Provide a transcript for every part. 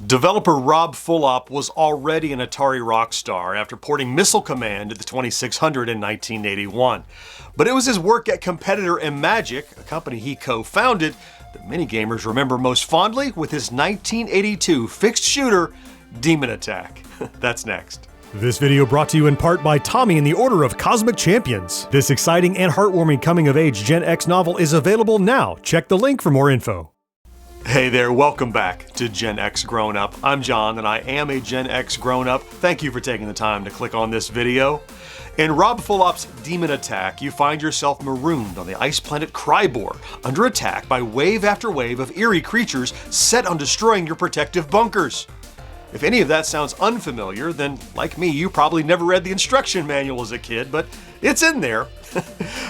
Developer Rob Fulop was already an Atari rock star after porting Missile Command to the 2600 in 1981. But it was his work at competitor Imagic, a company he co-founded, that many gamers remember most fondly with his 1982 fixed shooter, Demon Attack. That's next. This video brought to you in part by Tommy and the Order of Cosmic Champions. This exciting and heartwarming coming-of-age Gen X novel is available now. Check the link for more info. Hey there, welcome back to GenXGrownUp. I'm John and I am a Gen X grown-up. Thank you for taking the time to click on this video. In Rob Fulop's Demon Attack, you find yourself marooned on the ice planet Krybor, under attack by wave after wave of eerie creatures set on destroying your protective bunkers. If any of that sounds unfamiliar, then like me, you probably never read the instruction manual as a kid, but it's in there.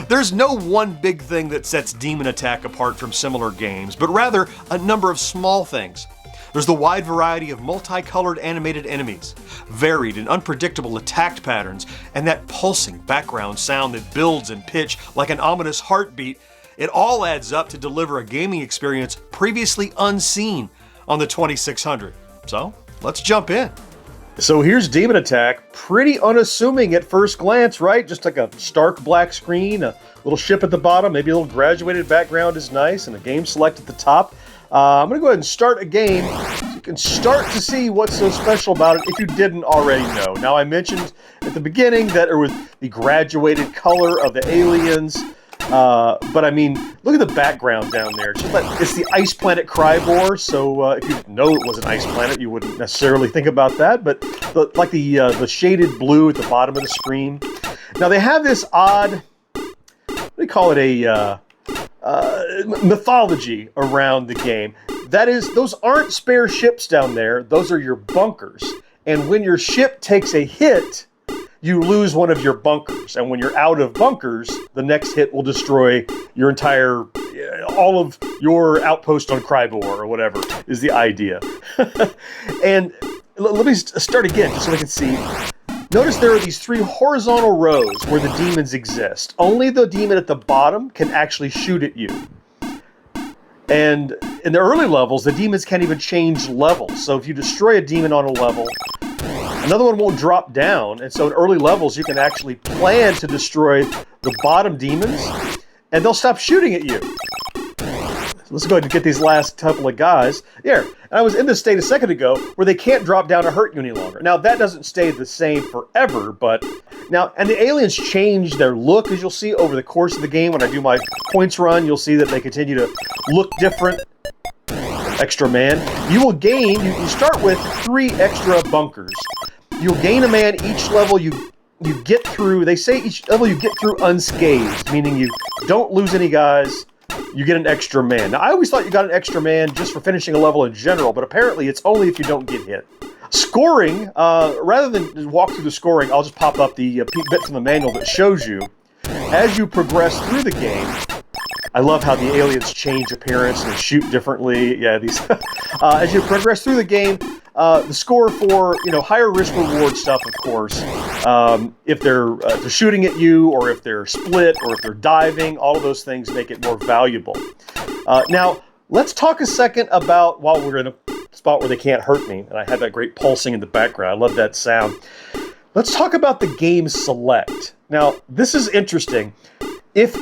There's no one big thing that sets Demon Attack apart from similar games, but rather a number of small things. There's the wide variety of multicolored animated enemies, varied and unpredictable attack patterns, and that pulsing background sound that builds in pitch like an ominous heartbeat. It all adds up to deliver a gaming experience previously unseen on the 2600. So, let's jump in. So here's Demon Attack, pretty unassuming at first glance, right? Just like a stark black screen, a little ship at the bottom, maybe a little graduated background is nice, and a game select at the top. I'm going to go ahead and start a game so you can start to see what's so special about it if you didn't already know. Now, I mentioned at the beginning that it was the graduated color of the aliens, but I mean, look at the background down there. It's just like, it's the ice planet Krybor, so if you didn't know it was an ice planet, you wouldn't necessarily think about that, but like the shaded blue at the bottom of the screen. Now, they have this odd, they call it a mythology around the game. That is, those aren't spare ships down there, those are your bunkers. And when your ship takes a hit, you lose one of your bunkers, and when you're out of bunkers, the next hit will destroy your entire, all of your outpost on Krybor or whatever is the idea. And let me start again just so we can see. Notice there are these three horizontal rows where the demons exist. Only the demon at the bottom can actually shoot at you. And in the early levels, the demons can't even change levels. So if you destroy a demon on a level, another one won't drop down, and so in early levels you can actually plan to destroy the bottom demons, and they'll stop shooting at you. So let's go ahead and get these last couple of guys. Here, and I was in this state a second ago where they can't drop down to hurt you any longer. Now that doesn't stay the same forever, but now, and the aliens change their look, as you'll see over the course of the game. When I do my points run, you'll see that they continue to look different. Extra man. You will gain, you start with 3 extra bunkers. You'll gain a man each level you get through. They say each level you get through unscathed, meaning you don't lose any guys, you get an extra man. Now, I always thought you got an extra man just for finishing a level in general, but apparently it's only if you don't get hit. Scoring, rather than walk through the scoring, I'll just pop up the bit from the manual that shows you. As you progress through the game, I love how the aliens change appearance and shoot differently. Yeah, these. As you progress through the game, the score for higher risk reward stuff, of course. If they're shooting at you, or if they're split, or if they're diving, all of those things make it more valuable. Now, let's talk a second about, while we're in a spot where they can't hurt me, and I have that great pulsing in the background. I love that sound. Let's talk about the game select. Now, this is interesting. If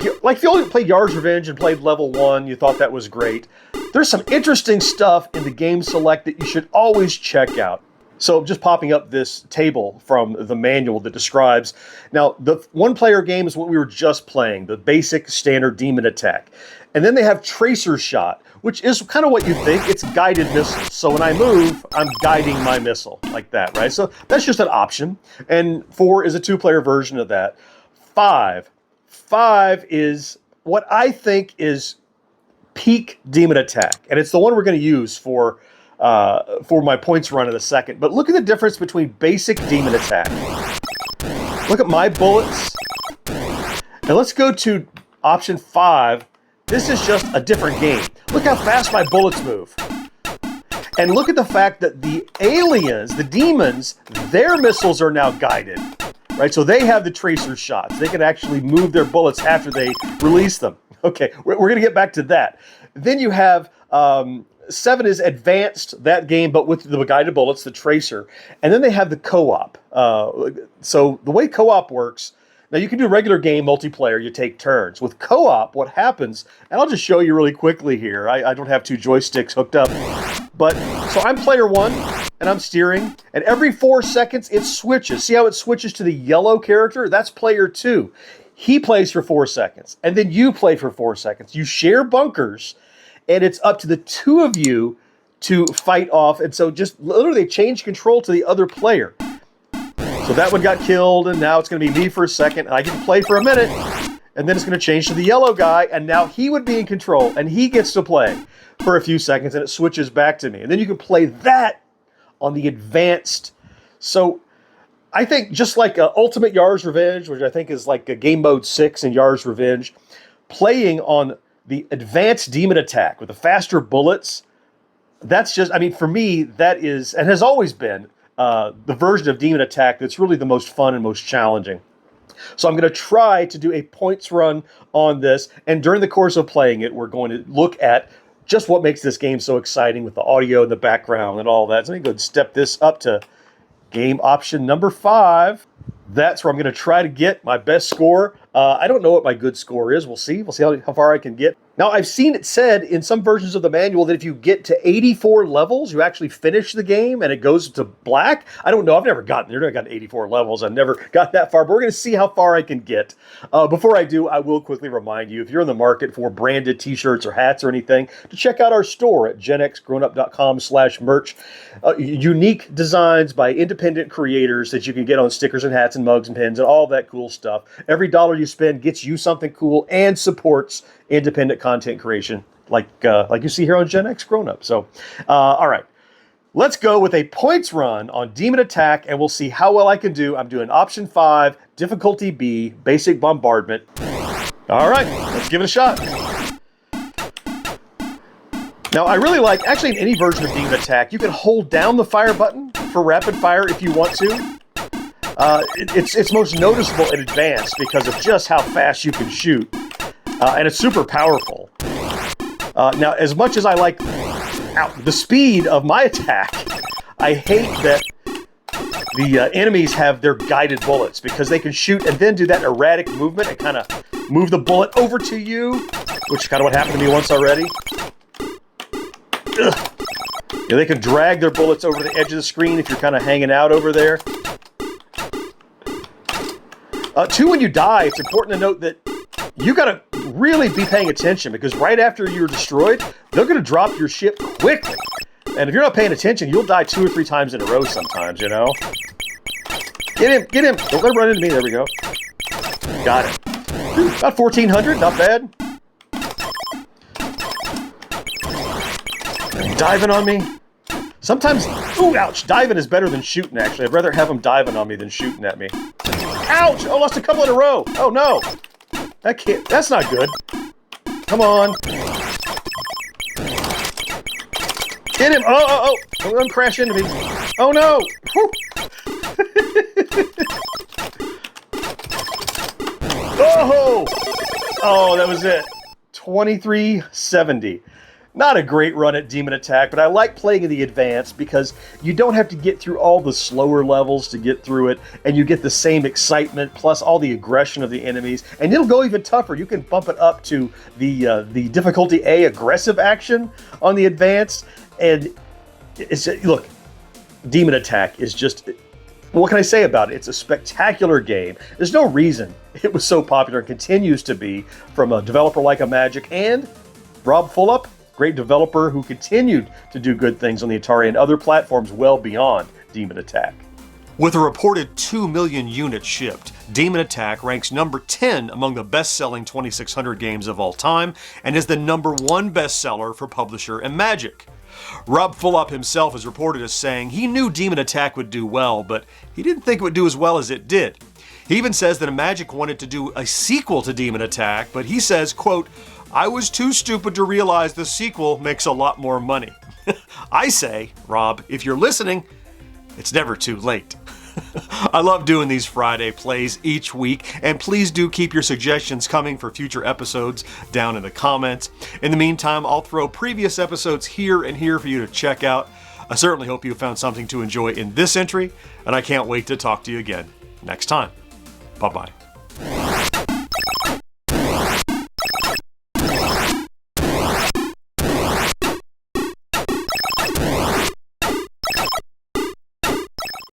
you only played Yard's Revenge and played level 1, you thought that was great. There's some interesting stuff in the game select that you should always check out. So just popping up this table from the manual that describes, now the one-player game is what we were just playing, the basic standard Demon Attack. And then they have Tracer Shot, which is kind of what you think. It's guided missiles. So when I move, I'm guiding my missile like that, right? So that's just an option. And 4 is a 2-player version of that. 5 is what I think is peak Demon Attack, and it's the one we're going to use for my points run in a second. But look at the difference between basic Demon Attack. Look at my bullets, and let's go to option 5. This is just a different game. Look how fast my bullets move. And look at the fact that the aliens, the demons, their missiles are now guided. Right, so they have the tracer shots. They can actually move their bullets after they release them. Okay, we're going to get back to that. Then you have 7 is advanced, that game, but with the guided bullets, the tracer. And then they have the co-op. So the way co-op works, now you can do regular game multiplayer, you take turns. With co-op, what happens, and I'll just show you really quickly here. I don't have 2 joysticks hooked up. But, so I'm player 1, and I'm steering, and every 4 seconds it switches. See how it switches to the yellow character? That's player 2. He plays for 4 seconds, and then you play for 4 seconds. You share bunkers, and it's up to the 2 of you to fight off. And so just literally change control to the other player. So that one got killed, and now it's going to be me for a second, and I get to play for a minute, and then it's going to change to the yellow guy, and now he would be in control, and he gets to play for a few seconds, and it switches back to me. And then you can play that on the advanced. So I think just like Ultimate Yar's Revenge, which I think is like a game mode 6 in Yar's Revenge, playing on the advanced demon attack with the faster bullets, that's just, I mean, for me, that is, and has always been, the version of demon attack that's really the most fun and most challenging. So I'm going to try to do a points run on this, and during the course of playing it, we're going to look at just what makes this game so exciting with the audio and the background and all that. So let me go and step this up to game option number 5. That's where I'm going to try to get my best score. I don't know what my good score is. We'll see. We'll see how far I can get. Now, I've seen it said in some versions of the manual that if you get to 84 levels, you actually finish the game and it goes to black. I don't know. I've never gotten there. I've gotten 84 levels. I've never got that far, but we're going to see how far I can get. Before I do, I will quickly remind you, if you're in the market for branded t-shirts or hats or anything, to check out our store at GenXGrownUp.com/merch. Unique designs by independent creators that you can get on stickers and hats and mugs and pins and all that cool stuff. Every dollar you spend gets you something cool and supports independent content creation like you see here on GenXGrownUp. So, all right. Let's go with a points run on Demon Attack, and we'll see how well I can do. I'm doing option 5, difficulty B, basic bombardment. All right, let's give it a shot. Now, I really like, actually in any version of Demon Attack, you can hold down the fire button for rapid fire if you want to. It's most noticeable in advanced because of just how fast you can shoot. And it's super powerful. Now, as much as I like the speed of my attack, I hate that the enemies have their guided bullets because they can shoot and then do that erratic movement and kind of move the bullet over to you, which is kind of what happened to me once already. Ugh. Yeah, they can drag their bullets over the edge of the screen if you're kind of hanging out over there. 2, when you die, it's important to note that you got to really be paying attention because right after you're destroyed, they're going to drop your ship quickly. And if you're not paying attention, you'll die 2 or 3 times in a row sometimes, you know? Get him, get him. Don't let him run into me. There we go. Got it. About 1,400, not bad. Diving on me. Sometimes, ooh, ouch, diving is better than shooting, actually. I'd rather have them diving on me than shooting at me. Ouch! Oh, lost a couple in a row. Oh, no. That's not good. Come on. Get him. Oh. Don't let him crash into me. Oh, no. Oh, that was it. 2370. Not a great run at Demon Attack, but I like playing in the advanced because you don't have to get through all the slower levels to get through it, and you get the same excitement plus all the aggression of the enemies, and it'll go even tougher. You can bump it up to the difficulty A, aggressive action on the advanced, and look, Demon Attack is just, what can I say about it? It's a spectacular game. There's no reason it was so popular and continues to be from a developer like Imagic and Rob Fulop, great developer who continued to do good things on the Atari and other platforms well beyond Demon Attack. With a reported 2 million units shipped, Demon Attack ranks number 10 among the best-selling 2600 games of all time and is the number 1 bestseller for publisher Imagic. Rob Fulop himself is reported as saying he knew Demon Attack would do well, but he didn't think it would do as well as it did. He even says that Imagic wanted to do a sequel to Demon Attack, but he says, quote, "I was too stupid to realize the sequel makes a lot more money." I say, Rob, if you're listening, it's never too late. I love doing these Friday plays each week, and please do keep your suggestions coming for future episodes down in the comments. In the meantime, I'll throw previous episodes here and here for you to check out. I certainly hope you found something to enjoy in this entry, and I can't wait to talk to you again next time. Bye-bye.